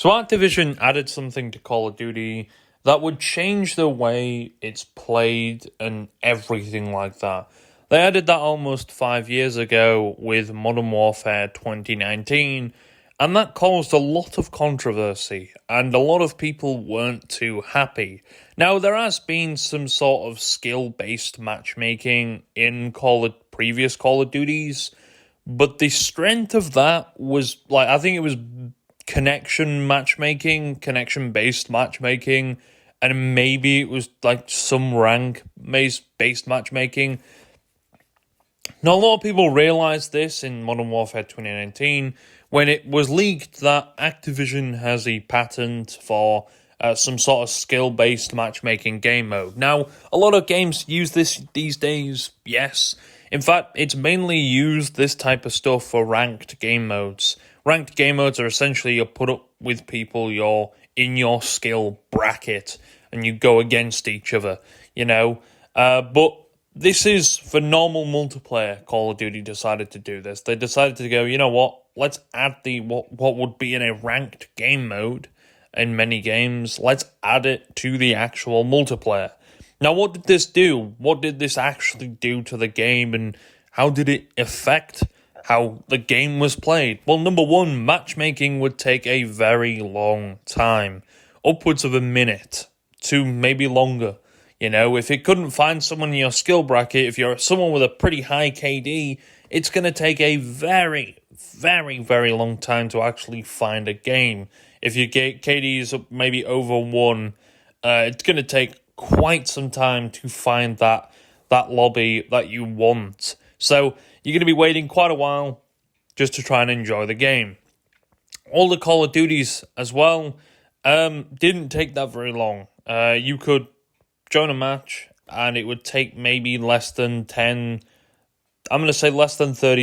So Activision added something to Call of Duty that would change the way it's played and everything like that. They added that almost 5 years ago with Modern Warfare 2019, and that caused a lot of controversy, and a lot of people weren't too happy. Now, there has been some sort of skill-based matchmaking in previous Call of Duties, but the strength of that was, I think it was connection-based matchmaking, and maybe it was some rank-based matchmaking. Now, a lot of people realised this in Modern Warfare 2019 when it was leaked that Activision has a patent for some sort of skill-based matchmaking game mode. Now, a lot of games use this these days, yes. In fact, it's mainly used, this type of stuff, for ranked game modes. Ranked game modes are essentially you put up with people you're in your skill bracket and you go against each other, but this is for normal multiplayer. Call of Duty decided to do this. They decided to go, you know what? Let's add what would be in a ranked game mode in many games. Let's add it to the actual multiplayer. Now, what did this do? What did this actually do to the game, and how did it affect how the game was played? Well, number one, matchmaking would take a very long time, upwards of a minute to maybe longer. If it couldn't find someone in your skill bracket, if you're someone with a pretty high KD, it's going to take a very, very, very long time to actually find a game. If your KD is maybe over 1, it's going to take quite some time to find that lobby that you want. So you're going to be waiting quite a while just to try and enjoy the game. All the Call of Duties as well didn't take that very long. You could join a match, and it would take maybe less than 30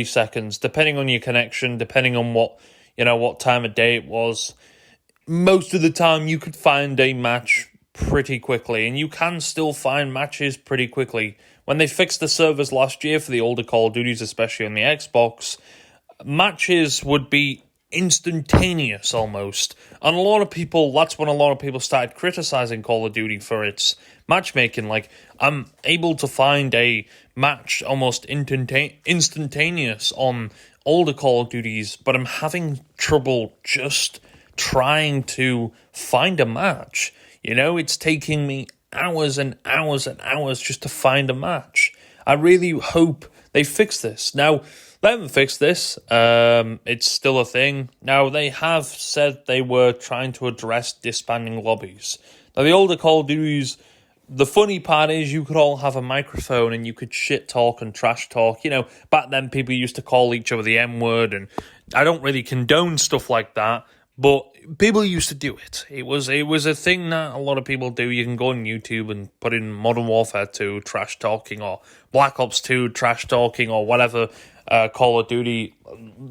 seconds, depending on your connection, depending on what time of day it was. Most of the time, you could find a match pretty quickly, and you can still find matches pretty quickly. When they fixed the servers last year for the older Call of Duties, especially on the Xbox, matches would be instantaneous almost. And that's when a lot of people started criticizing Call of Duty for its matchmaking. I'm able to find a match almost instantaneous on older Call of Duties, but I'm having trouble just trying to find a match. It's taking me hours and hours and hours just to find a match. I really hope they fix this. Now, they haven't fixed this. It's still a thing. Now, they have said they were trying to address disbanding lobbies. Now, the older Call of Duties, the funny part is you could all have a microphone and you could shit talk and trash talk. Back then people used to call each other the M-word, and I don't really condone stuff like that, but people used to do it. It was a thing that a lot of people do. You can go on YouTube and put in Modern Warfare 2 trash talking, or Black Ops 2 trash talking, or whatever Call of Duty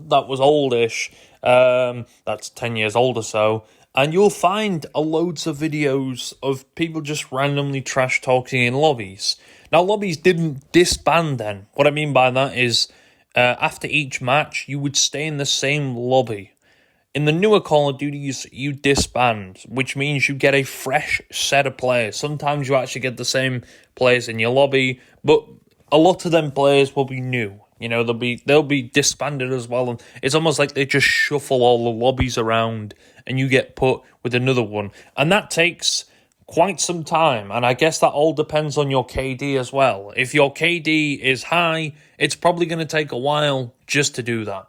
that was oldish. That's 10 years old or so. And you'll find loads of videos of people just randomly trash talking in lobbies. Now, lobbies didn't disband then. What I mean by that is after each match, you would stay in the same lobby. In the newer Call of Duties, you disband, which means you get a fresh set of players. Sometimes you actually get the same players in your lobby, but a lot of them players will be new. They'll be disbanded as well, and it's almost like they just shuffle all the lobbies around, and you get put with another one, and that takes quite some time. And I guess that all depends on your KD as well. If your KD is high, it's probably going to take a while just to do that.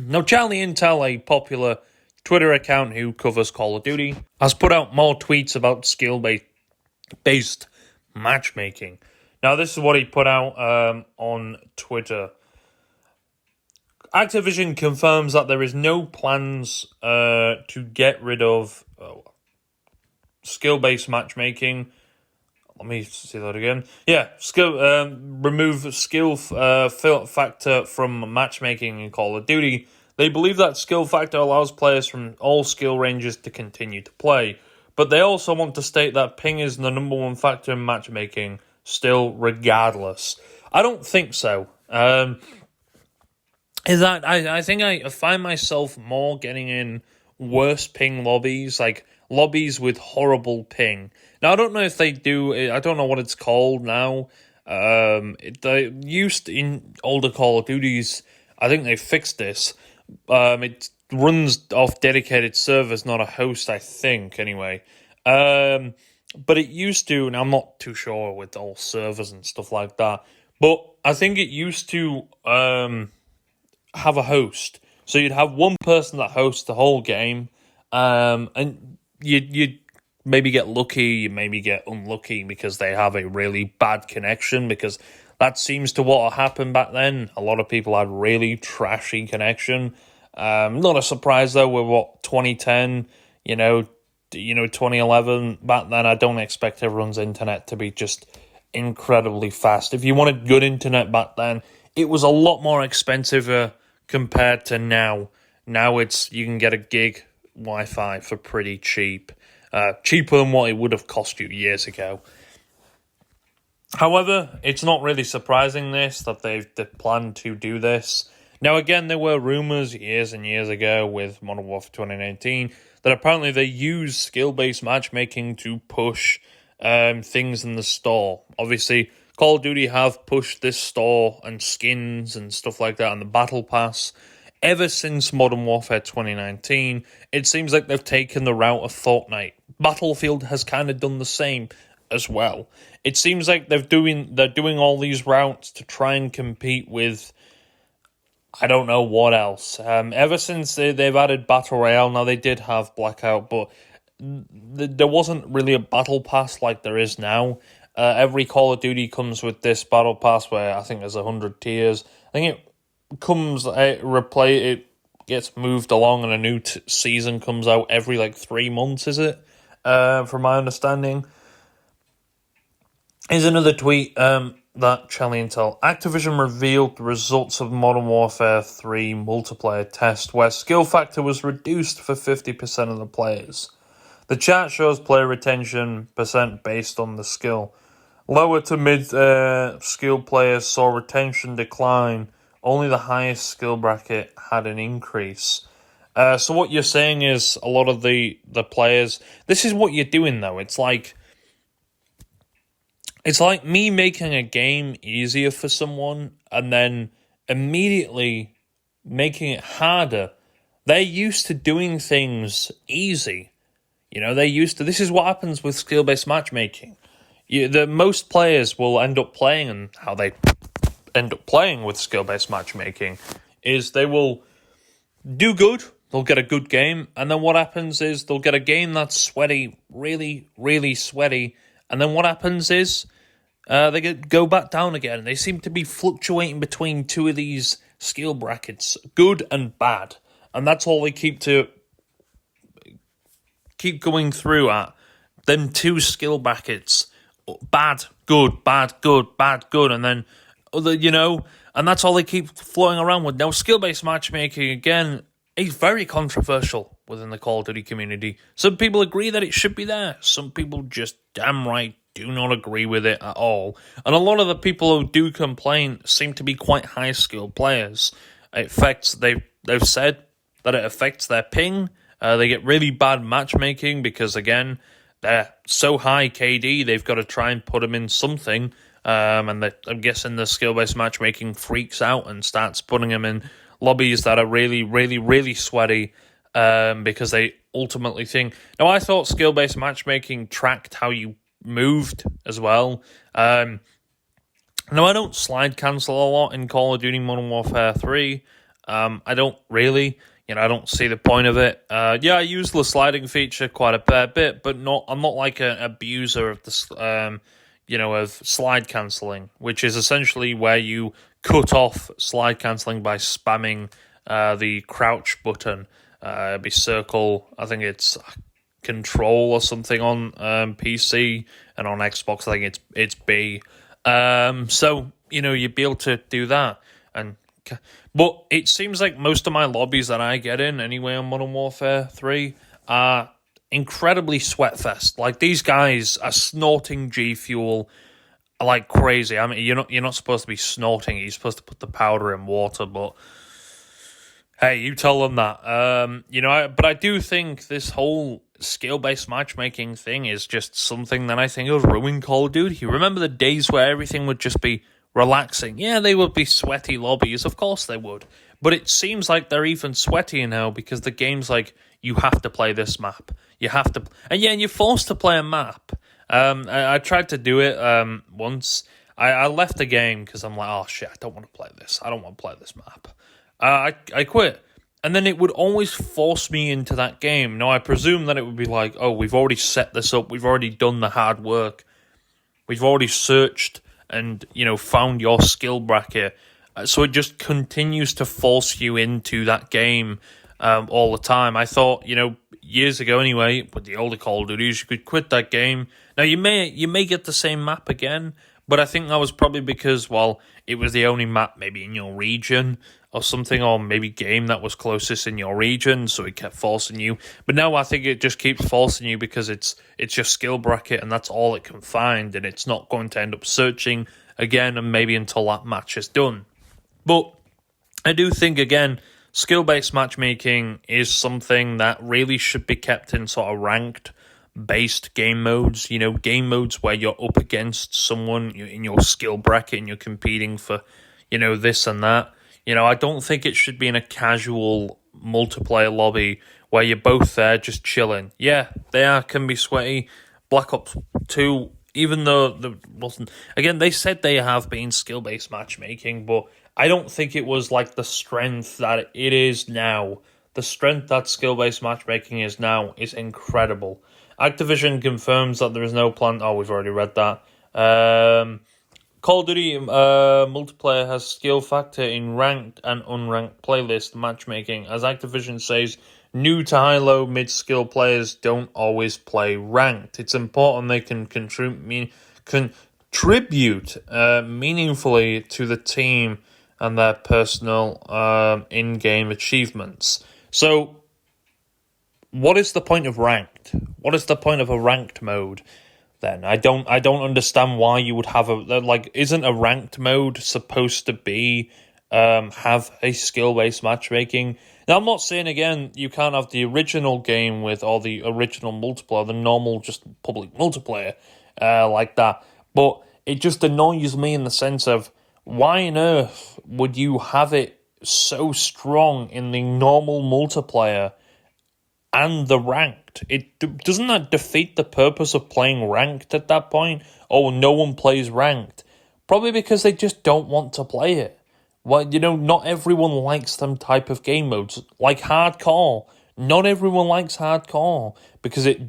Now, Charlie Intel, a popular Twitter account who covers Call of Duty, has put out more tweets about skill-based matchmaking. Now, this is what he put out on Twitter. Activision confirms that there is no plans to get rid of skill-based matchmaking. Let me see that again. Yeah, remove skill factor from matchmaking in Call of Duty. They believe that skill factor allows players from all skill ranges to continue to play, but they also want to state that ping is the number one factor in matchmaking, still regardless. I don't think so. I think I find myself more getting in worse ping lobbies, like lobbies with horrible ping. Now, I don't know if they do, I don't know what it's called now. They used in older Call of Duties, I think they fixed this. It runs off dedicated servers, not a host, I think, anyway. But it used to, and I'm not too sure with all servers and stuff like that, but I think it used to have a host. So you'd have one person that hosts the whole game, and you'd maybe get lucky, you maybe get unlucky because they have a really bad connection, because that seems to what happened back then. A lot of people had really trashy connection. Not a surprise though, with 2010, 2011, back then I don't expect everyone's internet to be just incredibly fast. If you wanted good internet back then, it was a lot more expensive compared to now. Now you can get a gig Wi-Fi for pretty cheap. Cheaper than what it would have cost you years ago. However, it's not really surprising that they planned to do this. Now, again, there were rumors years and years ago with Modern Warfare 2019 that apparently they use skill-based matchmaking to push things in the store. Obviously, Call of Duty have pushed this store and skins and stuff like that on the Battle Pass. Ever since Modern Warfare 2019, it seems like they've taken the route of Fortnite. Battlefield has kind of done the same as well. It seems like they're doing all these routes to try and compete with, I don't know what else. Ever since they've added Battle Royale, now they did have Blackout, but there wasn't really a Battle Pass like there is now. Every Call of Duty comes with this Battle Pass where I think there's 100 tiers. I think it gets moved along and a new season comes out every 3 months, is it? From my understanding. Here's another tweet that Charlie Intel. Activision revealed the results of Modern Warfare 3 multiplayer test where skill factor was reduced for 50% of the players. The chart shows player retention percent based on the skill. Lower to mid skill players saw retention decline. Only the highest skill bracket had an increase. So what you're saying is a lot of the players... This is what you're doing, though. It's like me making a game easier for someone and then immediately making it harder. They're used to doing things easy. This is what happens with skill-based matchmaking. Most players will end up playing, and how they end up playing with skill-based matchmaking is they will do good, they'll get a good game, and then what happens is they'll get a game that's sweaty, really, really sweaty, and then what happens is they go back down again. They seem to be fluctuating between two of these skill brackets, good and bad, and that's all they keep going through at. Them two skill brackets, bad, good, bad, good, bad, good, and then and that's all they keep flowing around with. Now, skill-based matchmaking, again, is very controversial within the Call of Duty community. Some people agree that it should be there. Some people just damn right do not agree with it at all. And a lot of the people who do complain seem to be quite high-skilled players. They've said that it affects their ping. They get really bad matchmaking because, again, they're so high KD, they've got to try and put them in something. And I'm guessing the skill-based matchmaking freaks out and starts putting them in lobbies that are really, really, really sweaty because they ultimately think... Now, I thought skill-based matchmaking tracked how you moved as well. Now, I don't slide cancel a lot in Call of Duty Modern Warfare 3. I don't really... I don't see the point of it. I use the sliding feature quite a fair bit, but I'm not like an abuser of the... of slide cancelling, which is essentially where you cut off slide cancelling by spamming the crouch button. Be circle, I think it's control or something on PC, and on Xbox, I think it's B. So, you'd be able to do that. But it seems like most of my lobbies that I get in, anyway, on Modern Warfare 3, are incredibly sweatfest. Like, these guys are snorting G Fuel like crazy. I mean, you're not supposed to be snorting it. You're supposed to put the powder in water, but Hey, you tell them that. But I do think this whole skill-based matchmaking thing is just something that I think has ruined Call of Duty. Remember the days where everything would just be relaxing? Yeah, they would be sweaty lobbies, of course they would. But it seems like they're even sweatier now because the game's like, you have to play this map. You have to... And you're forced to play a map. I tried to do it once. I left the game because I'm like, oh shit, I don't want to play this. I don't want to play this map. I quit. And then it would always force me into that game. Now, I presume that it would be like, oh, we've already set this up. We've already done the hard work. We've already searched and, found your skill bracket. So it just continues to force you into that game all the time. I thought, years ago anyway, with the older Call of Duties, you could quit that game. Now, you may get the same map again, but I think that was probably because, well, it was the only map maybe in your region or something, or maybe game that was closest in your region, so it kept forcing you. But now I think it just keeps forcing you because it's your skill bracket and that's all it can find, and it's not going to end up searching again and maybe until that match is done. But I do think, again, skill-based matchmaking is something that really should be kept in sort of ranked-based game modes. Game modes where you're up against someone in your skill bracket and you're competing for, this and that. I don't think it should be in a casual multiplayer lobby where you're both there just chilling. Yeah, can be sweaty. Black Ops 2, even though there wasn't... Again, they said they have been skill-based matchmaking, but I don't think it was like the strength that it is now. The strength that skill-based matchmaking is now is incredible. Activision confirms that there is no plan... Oh, we've already read that. Call of Duty multiplayer has skill factor in ranked and unranked playlist matchmaking. As Activision says, new to high-low mid-skill players don't always play ranked. It's important they can contribute meaningfully to the team and their personal in-game achievements. So, what is the point of ranked? What is the point of a ranked mode? Then I don't understand why you would have isn't a ranked mode supposed to be have a skill-based matchmaking? Now, I'm not saying, again, you can't have the original game with all the original multiplayer, the normal just public multiplayer like that, but it just annoys me in the sense of, why on earth would you have it so strong in the normal multiplayer and the ranked? Doesn't that defeat the purpose of playing ranked at that point? Oh, no one plays ranked. Probably because they just don't want to play it. Well, not everyone likes them type of game modes. Like hardcore. Not everyone likes hardcore because it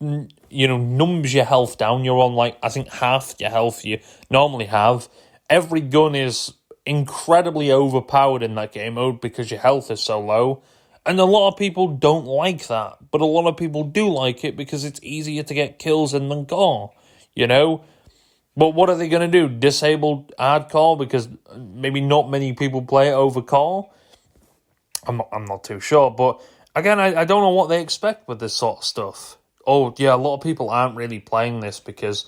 numbs your health down. You're on, I think half your health you normally have. Every gun is incredibly overpowered in that game mode because your health is so low. And a lot of people don't like that, but a lot of people do like it because it's easier to get kills in than core, But what are they going to do? Disable hardcore because maybe not many people play it over core? I'm not too sure, but again, I don't know what they expect with this sort of stuff. Oh, yeah, a lot of people aren't really playing this because,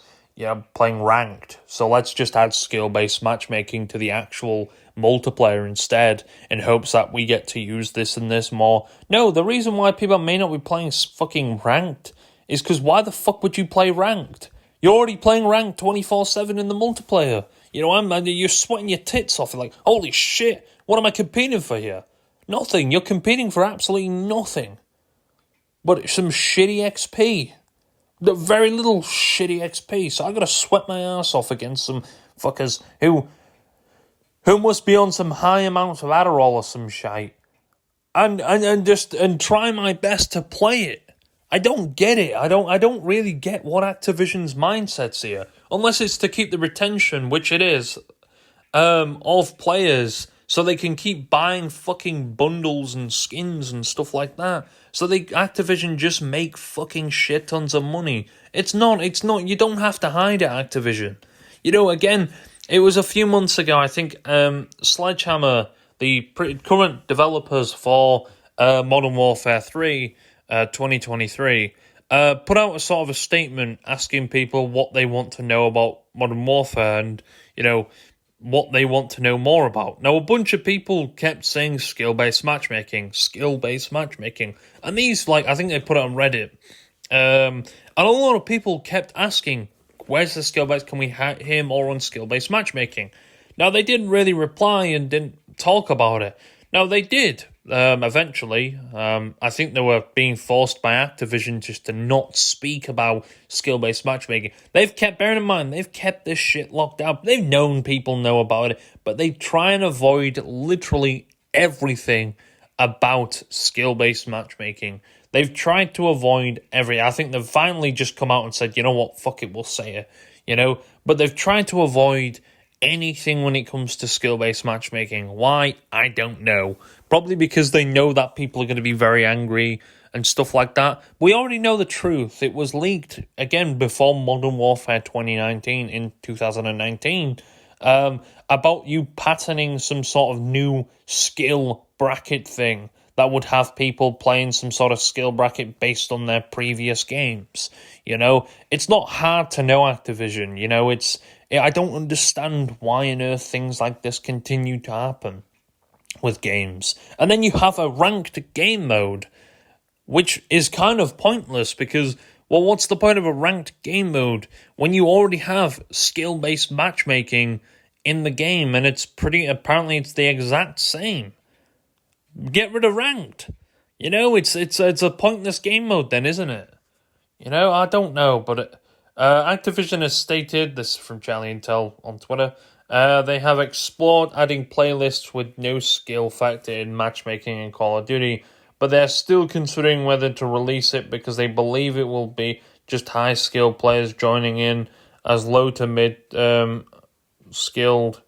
playing ranked, so let's just add skill-based matchmaking to the actual multiplayer instead in hopes that we get to use this and this more. No, the reason why people may not be playing fucking ranked is because why the fuck would you play ranked? You're already playing ranked 24/7 in the multiplayer. You're sweating your tits off. You're like, holy shit, what am I competing for here? Nothing. You're competing for absolutely nothing. But some shitty XP. Very little shitty XP. So I gotta sweat my ass off against some fuckers who must be on some high amounts of Adderall or some shite, and try my best to play it. I don't get it. I don't really get what Activision's mindset's here, unless it's to keep the retention, which it is, of players, so they can keep buying fucking bundles and skins and stuff like that. So Activision just make fucking shit tons of money. It's not. You don't have to hide it, Activision. Again. It was a few months ago, I think, Sledgehammer, the current developers for Modern Warfare 3, 2023, put out a sort of a statement asking people what they want to know about Modern Warfare. And, what they want to know more about. Now, a bunch of people kept saying skill-based matchmaking, and these, like, I think they put it on Reddit, and a lot of people kept asking, where's the skill-based, can we hear more on skill-based matchmaking? Now, they didn't really reply and didn't talk about it. Now, they did, eventually. I think they were being forced by Activision just to not speak about skill-based matchmaking. Bearing in mind, they've kept this shit locked up. They've known people know about it, but they try and avoid literally everything about skill-based matchmaking. They've tried to avoid I think they've finally just come out and said, you know what, fuck it, we'll say it, But they've tried to avoid anything when it comes to skill-based matchmaking. Why? I don't know. Probably because they know that people are going to be very angry and stuff like that. We already know the truth. It was leaked, again, before Modern Warfare 2019, in 2019, about you patterning some sort of new skill bracket thing that would have people playing some sort of skill bracket based on their previous games. It's not hard to know, Activision. I don't understand why on earth things like this continue to happen with games. And then you have a ranked game mode, which is kind of pointless because, well, what's the point of a ranked game mode when you already have skill-based matchmaking in the game and apparently it's the exact same? Get rid of ranked. It's a pointless game mode then, isn't it? I don't know, but Activision has stated, this is from Charlie Intel on Twitter, they have explored adding playlists with no skill factor in matchmaking in Call of Duty, but they're still considering whether to release it because they believe it will be just high-skilled players joining in, as low to mid-skilled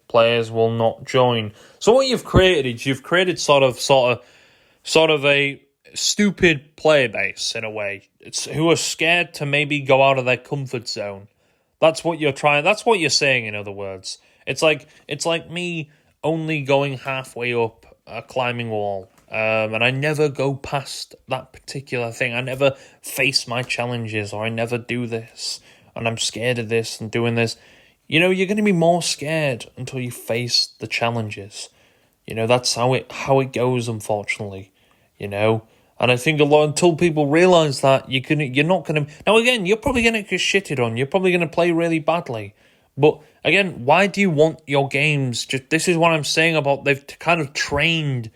players will not join. So what you've created is sort of a stupid player base in a way. Who are scared to maybe go out of their comfort zone. That's what you're saying, in other words. It's like me only going halfway up a climbing wall. And I never go past that particular thing. I never face my challenges, or I never do this. And I'm scared of this and doing this. You're going to be more scared until you face the challenges. That's how it goes, unfortunately. And I think until people realise that, you're not going to... Now, again, you're probably going to get shitted on. You're probably going to play really badly. But, again, why do you want your games... This is what I'm saying about they've kind of trained...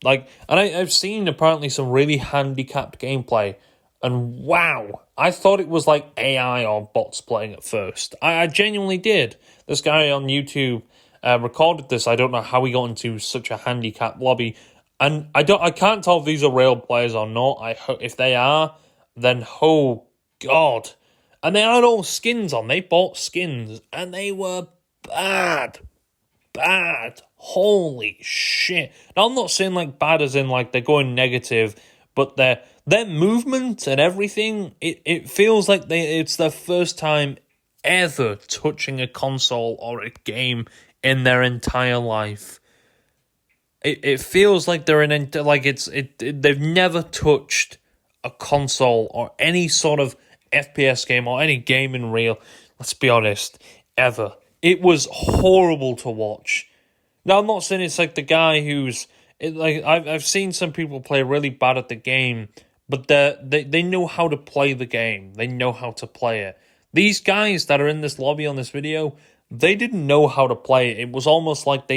And I've seen, apparently, some really handicapped gameplay. And, wow, I thought it was like AI or bots playing at first. I genuinely did. This guy on YouTube recorded this. I don't know how he got into such a handicapped lobby. And I can't tell if these are real players or not. If they are, then oh god. And they had all skins on. They bought skins, and they were bad. Holy shit. Now, I'm not saying like bad as in like they're going negative, but their movement and everything, it feels like it's their first time ever touching a console or a game in their entire life. It feels like they're they've never touched a console or any sort of FPS game or any game in real. Let's be honest, ever. It was horrible to watch. Now, I'm not saying it's like the guy I've seen some people play really bad at the game, but they know how to play the game. They know how to play it. These guys that are in this lobby on this video, they didn't know how to play it. It was almost like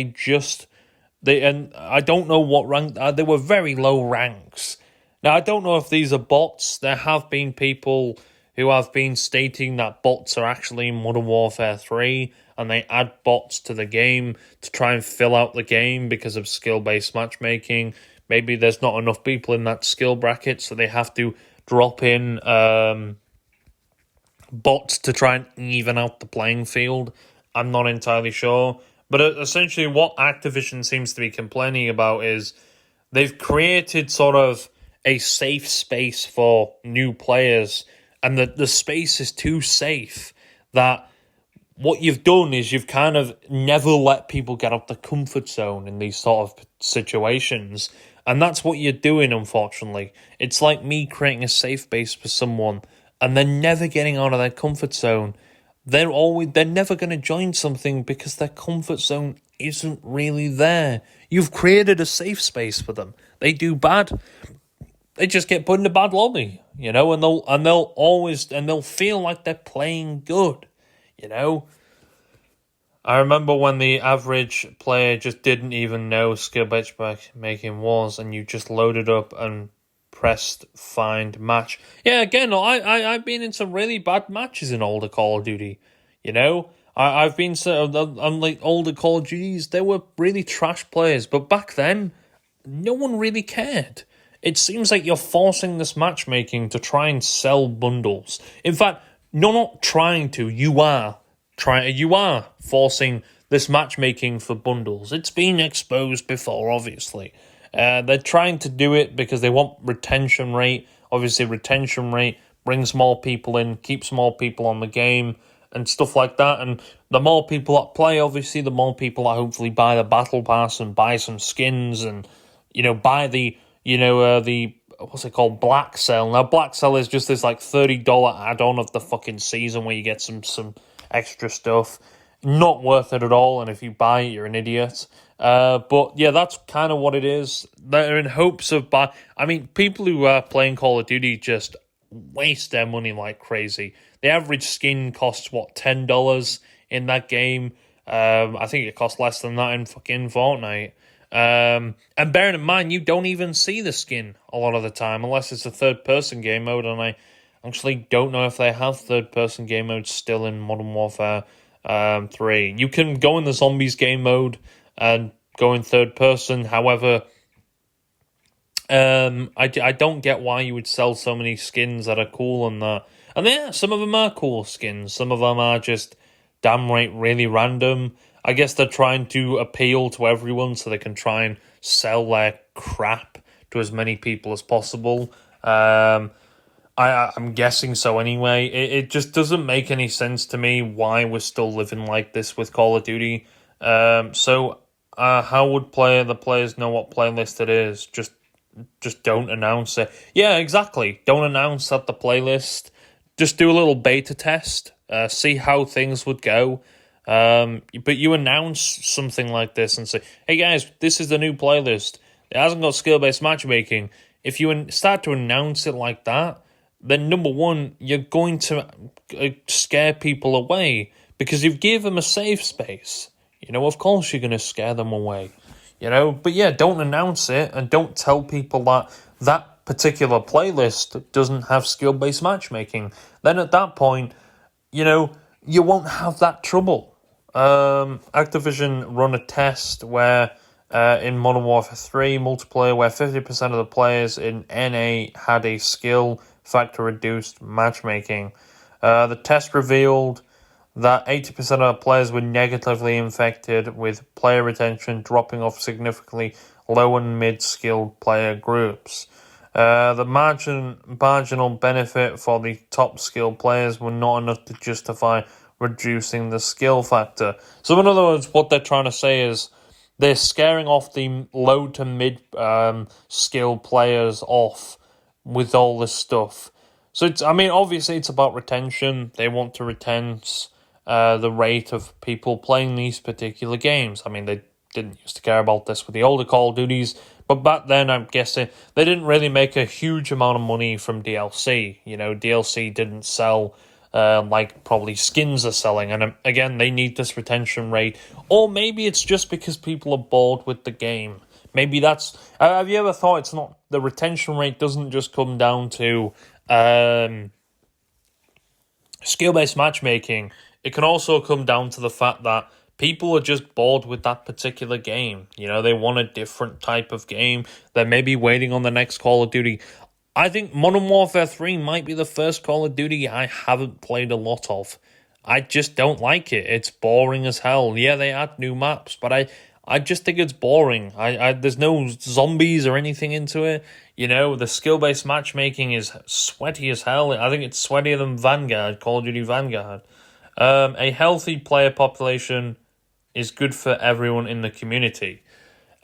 and I don't know what rank, they were very low ranks. Now, I don't know if these are bots. There have been people who have been stating that bots are actually in Modern Warfare 3, and they add bots to the game to try and fill out the game because of skill-based matchmaking. Maybe there's not enough people in that skill bracket, so they have to drop in bots to try and even out the playing field. I'm not entirely sure. But essentially what Activision seems to be complaining about is they've created sort of a safe space for new players, and the space is too safe that what you've done is you've kind of never let people get out the comfort zone in these sort of situations. And that's what you're doing, unfortunately. It's like me creating a safe base for someone and then never getting out of their comfort zone. they're never going to join something because their comfort zone isn't really there. You've created a safe space for them. They do bad, they just get put in a bad lobby, and they'll feel like they're playing good, I remember when the average player just didn't even know skill benchmarking was, and you just loaded up and pressed find match. Yeah, again, I've been in some really bad matches in older Call of Duty. I've been on like older Call of Duties. They were really trash players, but back then, no one really cared. It seems like you're forcing this matchmaking to try and sell bundles. In fact, you're not trying to. You are forcing this matchmaking for bundles. It's been exposed before, obviously. They're trying to do it because they want retention rate. Obviously, retention rate brings more people in, keeps more people on the game, and stuff like that. And the more people that play, obviously, the more people that hopefully buy the battle pass and buy some skins and, buy the what's it called, Black Cell. Now, Black Cell is just this like $30 add-on of the fucking season where you get some extra stuff. Not worth it at all, and if you buy it, you're an idiot. But yeah, that's kind of what it is. They're in hopes of people who are playing Call of Duty just waste their money like crazy. The average skin costs $10 in that game. I think it costs less than that in fucking Fortnite. And bearing in mind, you don't even see the skin a lot of the time unless it's a third-person game mode, and I actually don't know if they have third-person game mode still in Modern Warfare 3. You can go in the Zombies game mode and go in third-person. However, I don't get why you would sell so many skins that are cool and that. And yeah, some of them are cool skins. Some of them are just damn right really random. I guess they're trying to appeal to everyone so they can try and sell their crap to as many people as possible. I'm guessing so anyway. It just doesn't make any sense to me why we're still living like this with Call of Duty. So how would the players know what playlist it is? Just don't announce it. Yeah, exactly. Don't announce that the playlist. Just do a little beta test. See how things would go. But you announce something like this and say, hey guys, this is the new playlist. It hasn't got skill-based matchmaking. If you start to announce it like that, then number one, you're going to scare people away because you've given them a safe space. Of course you're going to scare them away. But yeah, don't announce it and don't tell people that particular playlist doesn't have skill-based matchmaking. Then at that point, you won't have that trouble. Activision run a test where in Modern Warfare 3 multiplayer where 50% of the players in NA had a skill factor reduced matchmaking. The test revealed that 80% of players were negatively infected, with player retention dropping off significantly low and mid-skilled player groups. The marginal benefit for the top skilled players were not enough to justify reducing the skill factor. So in other words, what they're trying to say is they're scaring off the low to mid skilled players off with all this stuff. So obviously it's about retention. They want to retain the rate of people playing these particular games. They didn't used to care about this with the older Call of Duties, but back then I'm guessing they didn't really make a huge amount of money from DLC. DLC didn't sell like probably skins are selling, and again, they need this retention rate. Or maybe it's just because people are bored with the game. Maybe that's... have you ever thought it's not... The retention rate doesn't just come down to skill-based matchmaking. It can also come down to the fact that people are just bored with that particular game. They want a different type of game. They're maybe waiting on the next Call of Duty. I think Modern Warfare 3 might be the first Call of Duty I haven't played a lot of. I just don't like it. It's boring as hell. Yeah, they add new maps, but I just think it's boring. There's no zombies or anything into it. The skill-based matchmaking is sweaty as hell. I think it's sweatier than Vanguard, Call of Duty Vanguard. A healthy player population is good for everyone in the community.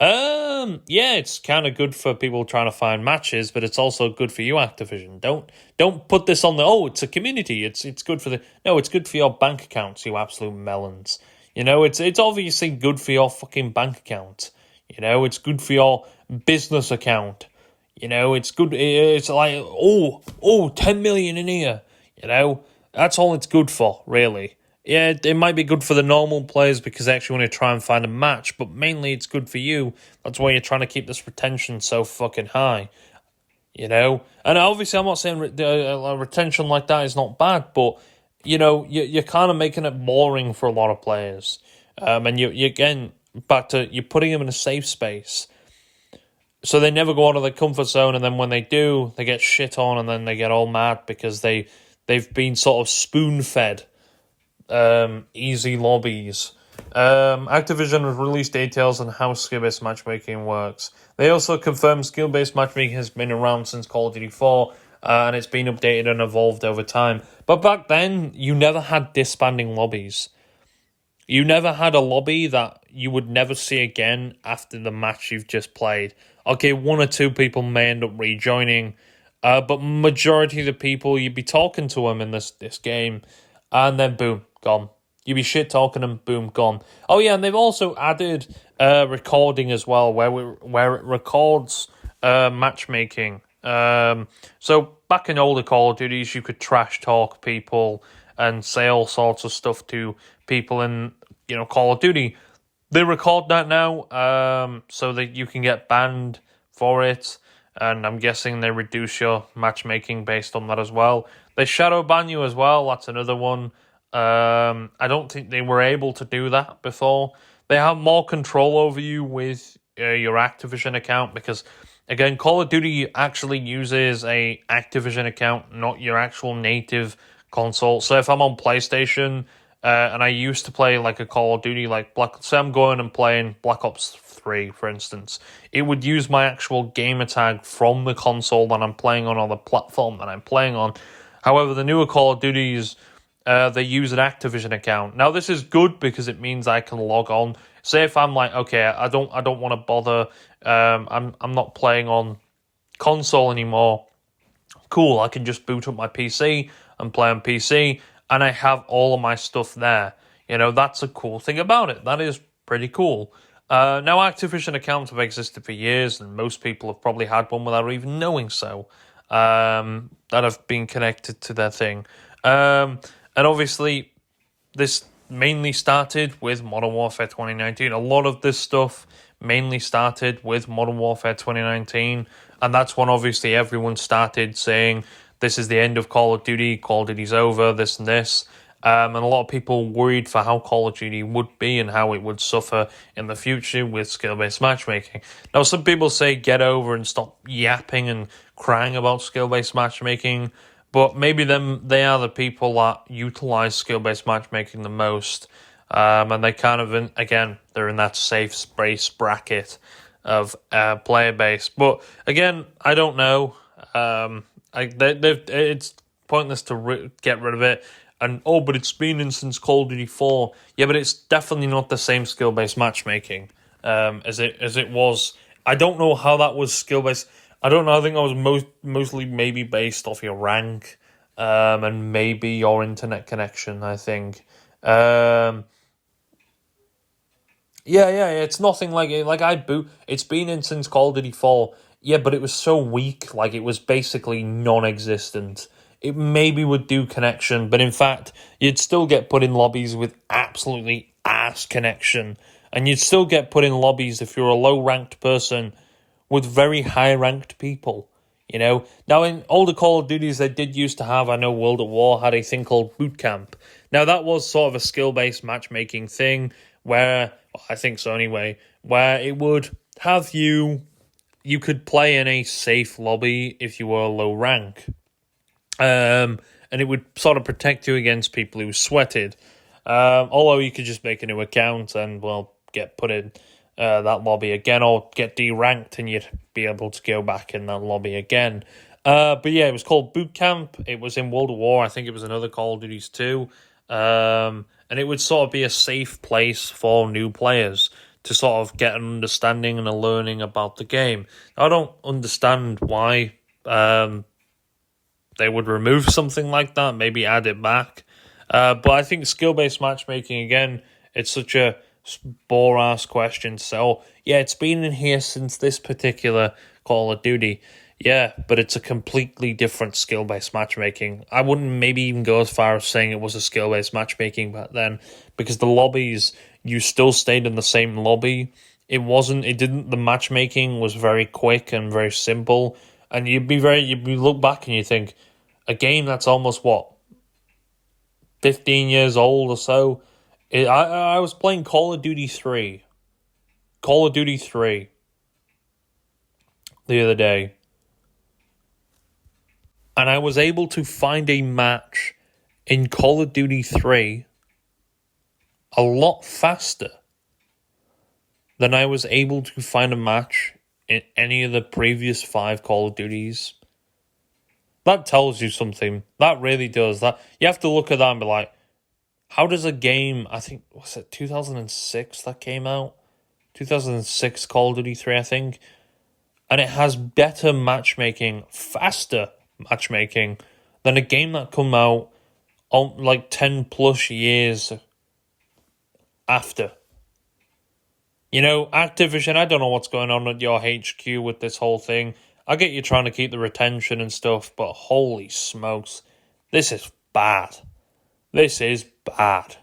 Yeah, it's kind of good for people trying to find matches, but it's also good for you, Activision. Don't put this on the it's a community. It's good for the no, it's good for your bank accounts, you absolute melons. It's obviously good for your fucking bank account. It's good for your business account. It's good. It's like 10 million in here. That's all it's good for, really. Yeah, it might be good for the normal players because they actually want to try and find a match, but mainly it's good for you. That's why you're trying to keep this retention so fucking high, And obviously, I'm not saying retention like that is not bad, but you're kind of making it boring for a lot of players, and you again back to you're putting them in a safe space, so they never go out of their comfort zone, and then when they do, they get shit on, and then they get all mad because they've been sort of spoon fed easy lobbies. Activision has released details on how skill-based matchmaking works. They also confirmed skill-based matchmaking has been around since Call of Duty 4, and it's been updated and evolved over time. But back then, you never had disbanding lobbies. You never had a lobby that you would never see again after the match you've just played. Okay, one or two people may end up rejoining, but majority of the people, you'd be talking to them in this game, and then boom, gone. You be shit talking them, boom, gone. Oh yeah, and they've also added recording as well, where it records matchmaking. So back in older Call of Duties, you could trash talk people and say all sorts of stuff to people in Call of Duty. They record that now, so that you can get banned for it, and I'm guessing they reduce your matchmaking based on that as well. They shadow ban you as well. That's another one. I don't think they were able to do that before. They have more control over you with your Activision account because, again, Call of Duty actually uses a Activision account, not your actual native console. So if I'm on PlayStation and I used to play like a Call of Duty, like say I'm going and playing Black Ops 3, for instance, it would use my actual gamer tag from the console that I'm playing on or the platform that I'm playing on. However, the newer Call of Duties, they use an Activision account. Now, this is good because it means I can log on. Say if I'm like, okay, I don't want to bother. I'm not playing on console anymore. Cool, I can just boot up my PC and play on PC, and I have all of my stuff there. That's a cool thing about it. That is pretty cool. Now, Activision accounts have existed for years, and most people have probably had one without even knowing so. That have been connected to their thing. And obviously, this mainly started with Modern Warfare 2019. A lot of this stuff mainly started with Modern Warfare 2019. And that's when obviously everyone started saying, this is the end of Call of Duty's over, this and this. And a lot of people worried for how Call of Duty would be and how it would suffer in the future with skill-based matchmaking. Now, some people say get over and stop yapping and crying about skill-based matchmaking. But maybe they are the people that utilize skill-based matchmaking the most. And they kind of, they're in that safe space bracket of player base. But again, I don't know. It's pointless to get rid of it. And, but it's been in since Call of Duty 4. Yeah, but it's definitely not the same skill-based matchmaking as it was. I don't know how that was skill-based. I don't know. I think that was mostly maybe based off your rank and maybe your internet connection, I think. Yeah. It's nothing like it. It's been in since Call of Duty 4. Yeah, but it was so weak. Like, it was basically non-existent. It maybe would do connection, but in fact, you'd still get put in lobbies with absolutely ass connection. And you'd still get put in lobbies if you're a low-ranked person with very high-ranked people, Now, in older Call of Duties, they did used to have, I know World at War had a thing called Boot Camp. Now, that was sort of a skill-based matchmaking thing where, I think so anyway, where it would have you could play in a safe lobby if you were low rank. And it would sort of protect you against people who sweated. Although you could just make a new account and, get put in that lobby again, or get deranked and you'd be able to go back in that lobby again. But yeah, it was called Boot Camp. It was in World at War. I think it was another Call of Duties too. And it would sort of be a safe place for new players to sort of get an understanding and a learning about the game. I don't understand why they would remove something like that, maybe add it back. But I think skill-based matchmaking, again, it's such a bore-ass question. So, yeah, it's been in here since this particular Call of Duty. Yeah, but it's a completely different skill-based matchmaking. I wouldn't maybe even go as far as saying it was a skill-based matchmaking back then, because the lobbies, you still stayed in the same lobby. The matchmaking was very quick and very simple. And you'd look back and you think, a game that's almost, 15 years old or so. I was playing Call of Duty 3. Call of Duty 3 the other day. And I was able to find a match in Call of Duty 3 a lot faster than I was able to find a match in any of the previous 5 Call of Duties. That tells you something. That really does. That you have to look at that and be like, how does a game, I think, was it 2006 that came out? 2006 Call of Duty 3, I think. And it has better matchmaking, faster matchmaking, than a game that come out like 10 plus years after. You know, Activision, I don't know what's going on at your HQ with this whole thing. I get you trying to keep the retention and stuff, but holy smokes, this is bad. This is bad.